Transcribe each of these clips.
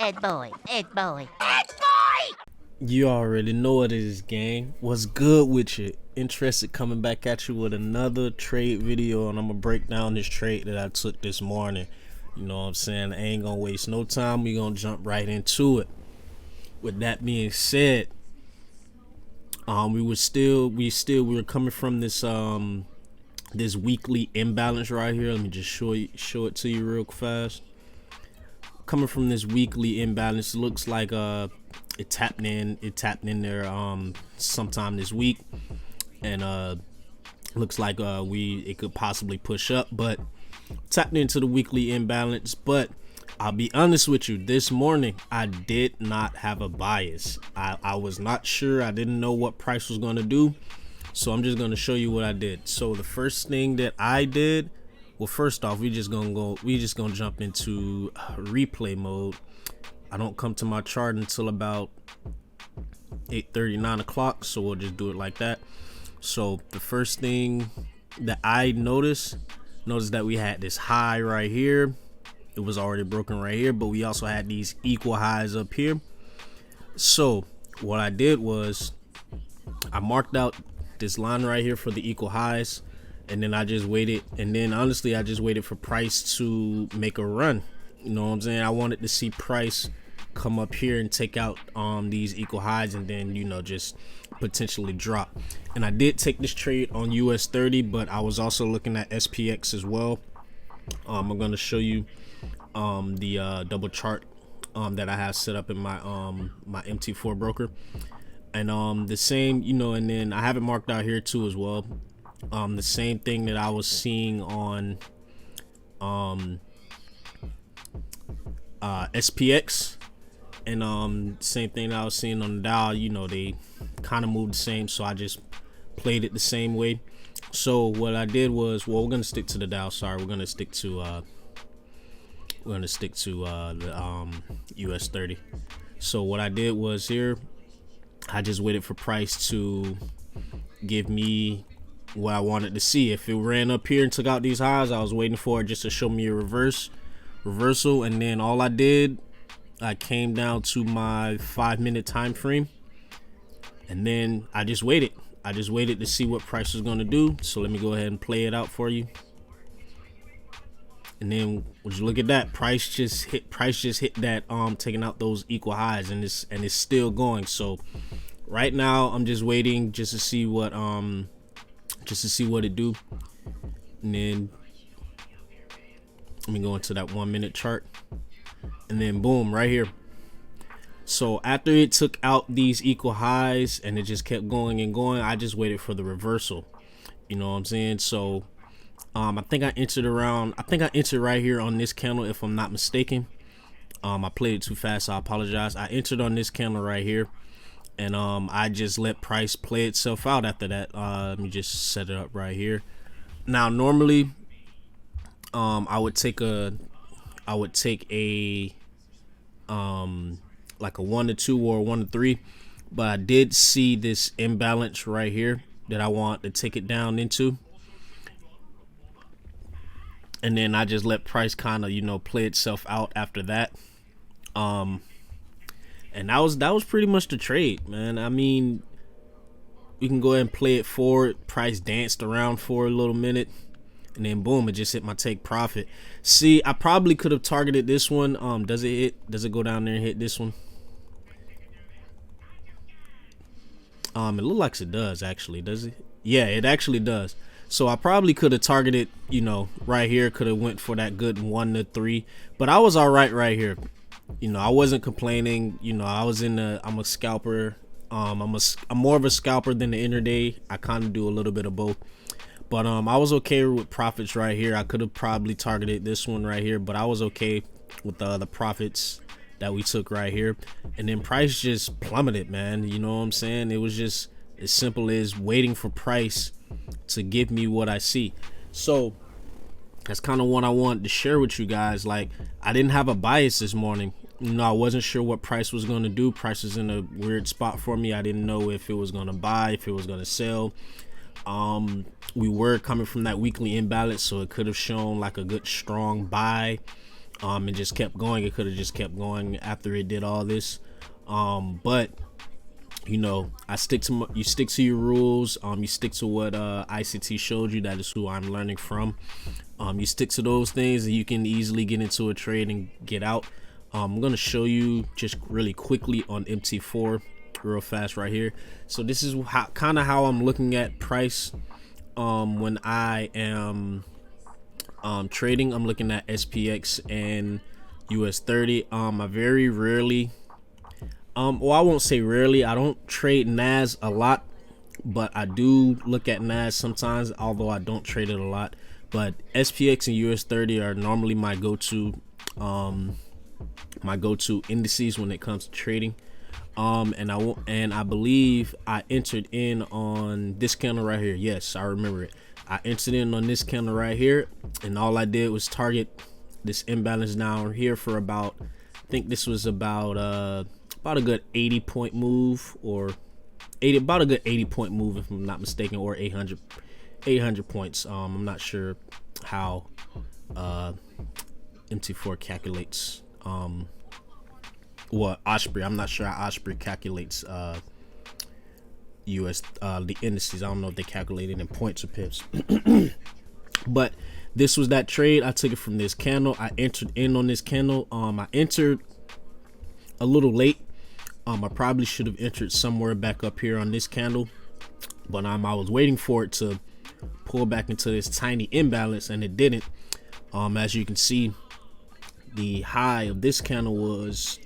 Ed boy. You already know what it is, gang. What's good with you? Interested coming back at you with another trade video, and I'm gonna break down this trade that I took this morning. You know what I'm saying? I ain't gonna waste no time. We gonna jump right into it. With that being said, we were coming from this this weekly imbalance right here. Let me just show it to you real fast. Coming from this weekly imbalance, looks like it tapped in there sometime this week, and looks like it could possibly push up, but tapped into the weekly imbalance. But I'll be honest with you, this morning I did not have a bias. I was not sure. I didn't know what price was going to do, so I'm just going to show you what I did. So the first thing that I did, well, first off, we just gonna jump into replay mode. I don't come to my chart until about 8:30, 9 o'clock, so we'll just do it like that. So the first thing that I noticed that we had this high right here. It was already broken right here, but we also had these equal highs up here. So what I did was I marked out this line right here for the equal highs, and then I just waited. And then honestly, I just waited for price to make a run. You know what I'm saying? I wanted to see price come up here and take out these equal highs, and then, you know, just potentially drop. And I did take this trade on US30, but I was also looking at SPX as well. I'm going to show you the double chart that I have set up in my my MT4 broker, and the same, you know, and then I have it marked out here too as well. The same thing that I was seeing on SPX, and same thing that I was seeing on the Dow. You know, they kind of moved the same, so I just played it the same way. So what I did was, well, we're gonna stick to the Dow. Sorry, we're gonna stick to the US30. So what I did was, here I just waited for price to give me what I wanted to see. If it ran up here and took out these highs, I was waiting for it just to show me a reversal, and then all I did, I came down to my 5-minute time frame, and then I just waited to see what price was going to do. So let me go ahead and play it out for you. And then would you look at that, price just hit that taking out those equal highs, and it's still going. So right now I'm just waiting just to see what it do. And then let me go into that 1-minute chart, and then boom, right here. So after it took out these equal highs and it just kept going and going, I just waited for the reversal. You know what I'm saying? So I think I entered right here on this candle, if I'm not mistaken. I played it too fast, so I apologize. I entered on this candle right here, and I just let price play itself out after that. Let me just set it up right here. Now normally I would take a like a 1 to 2 or a 1 to 3, but I did see this imbalance right here that I want to take it down into, and then I just let price kind of, you know, play itself out after that. And that was pretty much the trade, man. I mean, we can go ahead and play it forward. Price danced around for a little minute, and then boom, it just hit my take profit. See, I probably could have targeted this one. Does it go down there and hit this one? It looks like it does, actually. Does it? Yeah, it actually does. So I probably could have targeted, you know, right here. Could have went for that good 1 to 3, but I was all right here. You know, I wasn't complaining. You know, I'm a scalper. I'm more of a scalper than the intraday. I kind of do a little bit of both. But I was okay with profits right here. I could have probably targeted this one right here, but I was okay with the profits that we took right here. And then price just plummeted, man. You know what I'm saying? It was just as simple as waiting for price to give me what I see. So that's kind of what I wanted to share with you guys. Like, I didn't have a bias this morning. You know, I wasn't sure what price was going to do. Price is in a weird spot for me. I didn't know if it was going to buy, if it was going to sell. We were coming from that weekly imbalance, so it could have shown like a good strong buy and just kept going. It could have just kept going after it did all this, but you know, you stick to your rules. You stick to what ICT showed you. That is who I'm learning from. You stick to those things and you can easily get into a trade and get out. I'm gonna show you just really quickly on MT4 real fast right here. So this is kind of how I'm looking at price when I am trading. I'm looking at SPX and US30. I very rarely, well, I won't say rarely, I don't trade NAS a lot, but I do look at NAS sometimes, although I don't trade it a lot. But SPX and US30 are normally my go-to indices when it comes to trading. And I believe I entered in on this candle right here. Yes, I remember it. I entered in on this candle right here, and all I did was target this imbalance down here for about, I think this was about a good 80 point move, or about a good 80 point move if I'm not mistaken, or 800 points. I'm not sure how MT4 calculates Osprey. I'm not sure how Osprey calculates US the indices. I don't know if they calculate it in points or pips. But this was that trade. I took it from this candle. I entered in on this candle. I entered a little late. I probably should have entered somewhere back up here on this candle, but I was waiting for it to pull back into this tiny imbalance, and it didn't. As you can see, the high of this candle was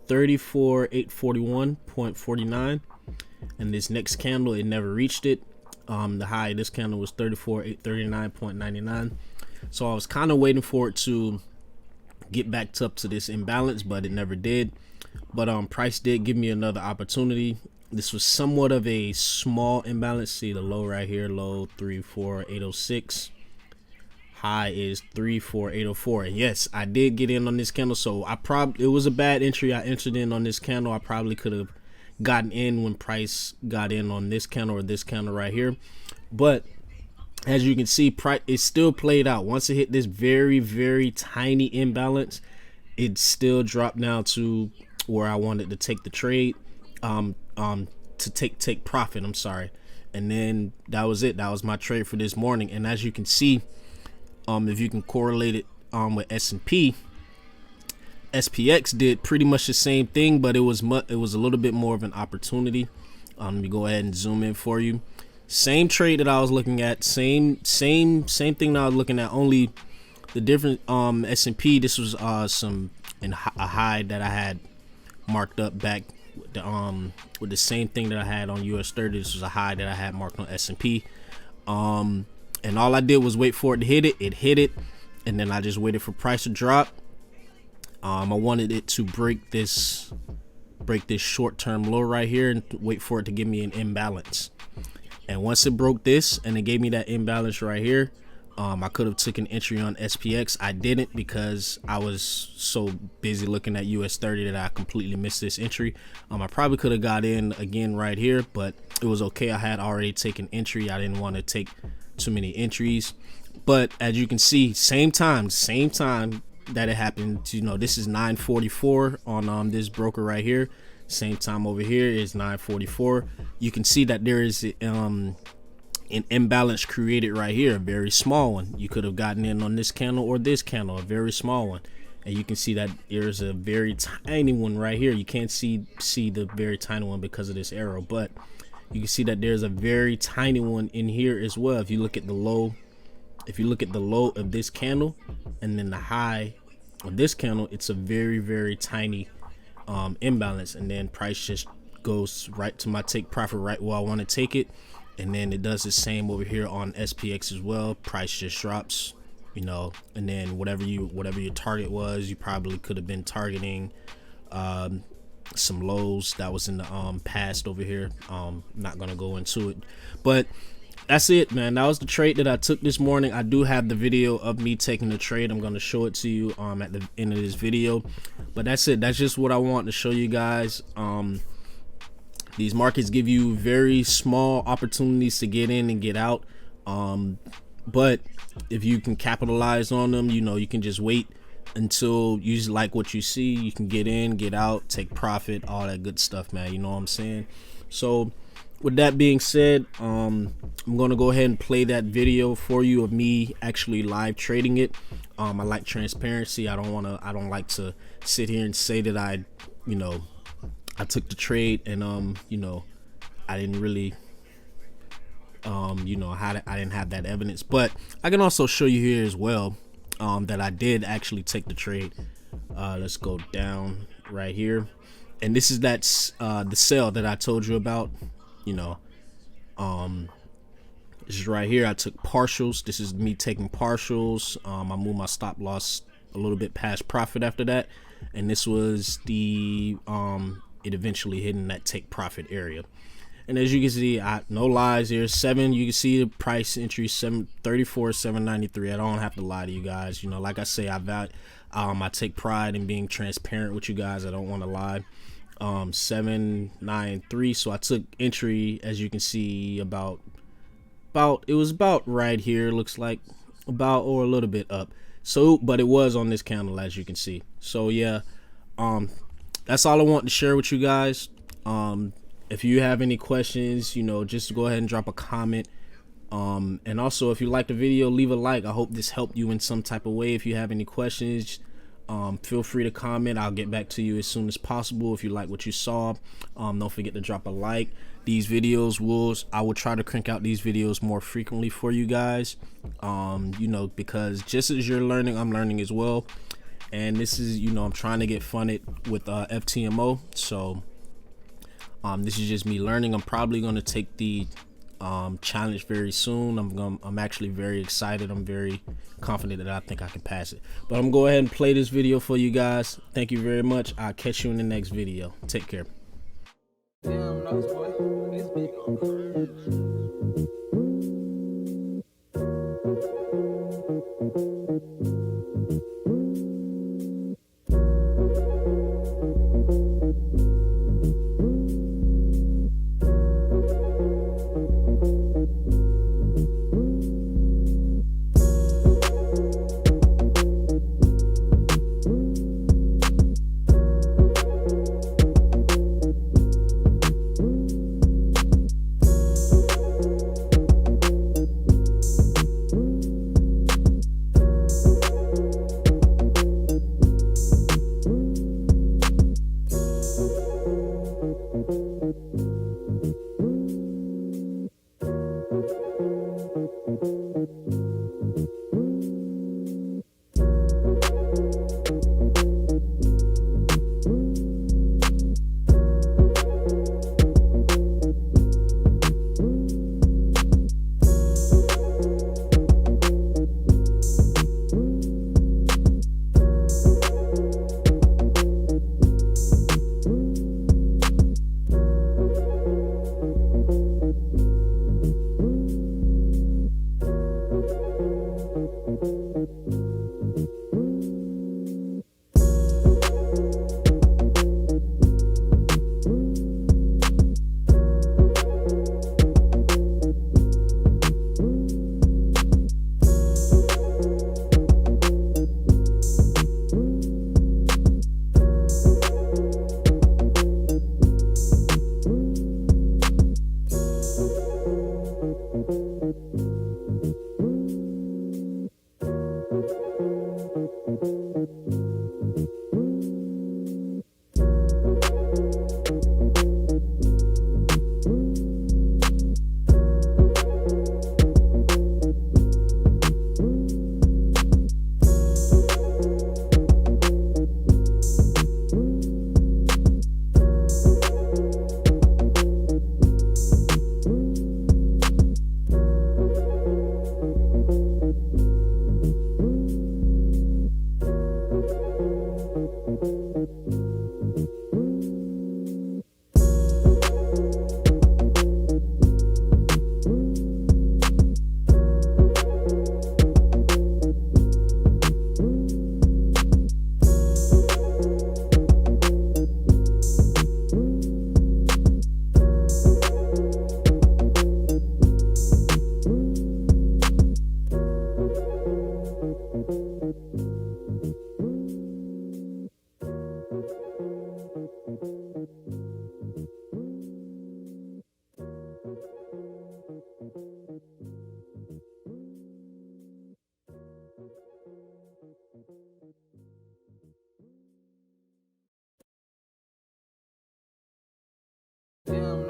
34,841.49, and this next candle, it never reached it. The high of this candle was 34,839.99. So I was kind of waiting for it to get back up to this imbalance, but it never did. But price did give me another opportunity. This was somewhat of a small imbalance. See the low right here, low 34,806. High is 34,804. And yes, I did get in on this candle. So it was a bad entry. I entered in on this candle. I probably could have gotten in when price got in on this candle or this candle right here. But as you can see, price, it still played out. Once it hit this very, very tiny imbalance, it still dropped down to where I wanted to take the trade, to take profit, I'm sorry. And then that was it. That was my trade for this morning. And as you can see, if you can correlate it with S&P, SPX did pretty much the same thing, but it was a little bit more of an opportunity. Let me go ahead and zoom in for you. Same trade that I was looking at, same thing that I was looking at, only the different S&P, this was a high that I had marked up back with the same thing that I had on US30. This was a high that I had marked on S&P, and all I did was wait for it to hit it. It hit it, and then I just waited for price to drop. I wanted it to break this short-term low right here and wait for it to give me an imbalance. And once it broke this and it gave me that imbalance right here, I could have took an entry on SPX. I didn't because I was so busy looking at US30 that I completely missed this entry. I probably could have got in again right here, but it was okay. I had already taken entry. I didn't want to take too many entries. But as you can see, same time that it happened, you know, this is 9:44 on this broker right here. Same time over here is 9:44. You can see that there is an imbalance created right here, a very small one. You could have gotten in on this candle or this candle, a very small one. And you can see that there's a very tiny one right here. You can't see the very tiny one because of this arrow, but you can see that there's a very tiny one in here as well. If you look at the low, of this candle and then the high of this candle, it's a very, very tiny imbalance, and then price just goes right to my take profit right where I want to take it. And then it does the same over here on SPX as well. Price just drops, you know, and then whatever your target was, you probably could have been targeting some lows that was in the past over here. Not gonna go into it, but that's it, man. That was the trade that I took this morning. I do have the video of me taking the trade. I'm gonna show it to you at the end of this video. But that's it. That's just what I want to show you guys. These markets give you very small opportunities to get in and get out. But if you can capitalize on them, you know, you can just wait until you like what you see. You can get in, get out, take profit, all that good stuff, man. You know what I'm saying? So with that being said, I'm gonna go ahead and play that video for you of me actually live trading it. I like transparency. I don't like to sit here and say that I took the trade and I didn't really I didn't have that evidence. But I can also show you here as well that I did actually take the trade. Let's go down right here, and this is the sell that I told you about. This is right here. I took partials. This is me taking partials. I moved my stop loss a little bit past profit after that, and this was the it eventually hitting that take profit area. And as you can see, no lies here. You can see the price entry 734, 793. I don't have to lie to you guys. Like I say, I take pride in being transparent with you guys. I don't want to lie. 793. So I took entry, as you can see, about it was about right here. Looks like about or a little bit up. So, but it was on this candle, as you can see. So yeah, that's all I want to share with you guys. If you have any questions, just go ahead and drop a comment. And also, if you like the video, leave a like. I hope this helped you in some type of way. If you have any questions, feel free to comment. I'll get back to you as soon as possible. If you like what you saw, don't forget to drop a like. These videos I will try to crank out these videos more frequently for you guys. Because just as you're learning, I'm learning as well. And this is, I'm trying to get funded with FTMO. So this is just me learning. I'm probably going to take the challenge very soon. I'm actually very excited. I'm very confident that I think I can pass it. But I'm gonna go ahead and play this video for you guys. Thank you very much. I'll catch you in the next video. Take care. Damn, this big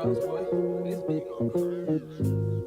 $100, boy. This big on curves.